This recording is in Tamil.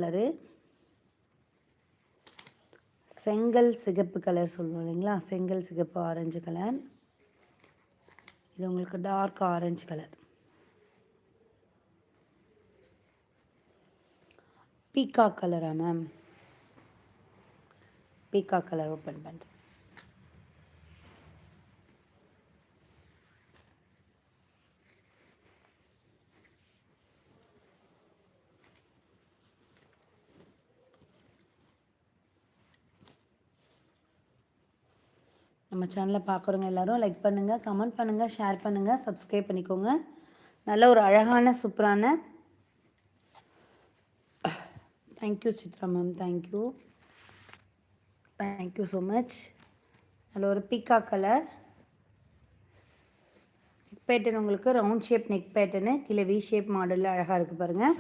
கலரு, செங்கல் சிகப்பு கலர் சொல்லுவோம் இல்லைங்களா, செங்கல் சிகப்பு ஆரஞ்சு கலர். இது உங்களுக்கு டார்க் ஆரஞ்சு கலர். பீகாக் கலரா மேம்? பீகாக் கலர் ஓப்பன் பண்ணுறேன். நம்ம சேனலை பார்க்குறவங்க எல்லோரும் லைக் பண்ணுங்கள், கமெண்ட் பண்ணுங்கள், ஷேர் பண்ணுங்கள், சப்ஸ்கிரைப் பண்ணிக்கோங்க. நல்ல ஒரு அழகான சூப்பரான thank you Chitra ma'am, thank you so much. நல்ல ஒரு பீகாக் கலர் நெக் பேட்டர்ன், உங்களுக்கு ரவுண்ட் ஷேப் நெக் பேட்டர்னு, கீழே வி ஷேப் மாடலில் அழகாக இருக்குது பாருங்கள்.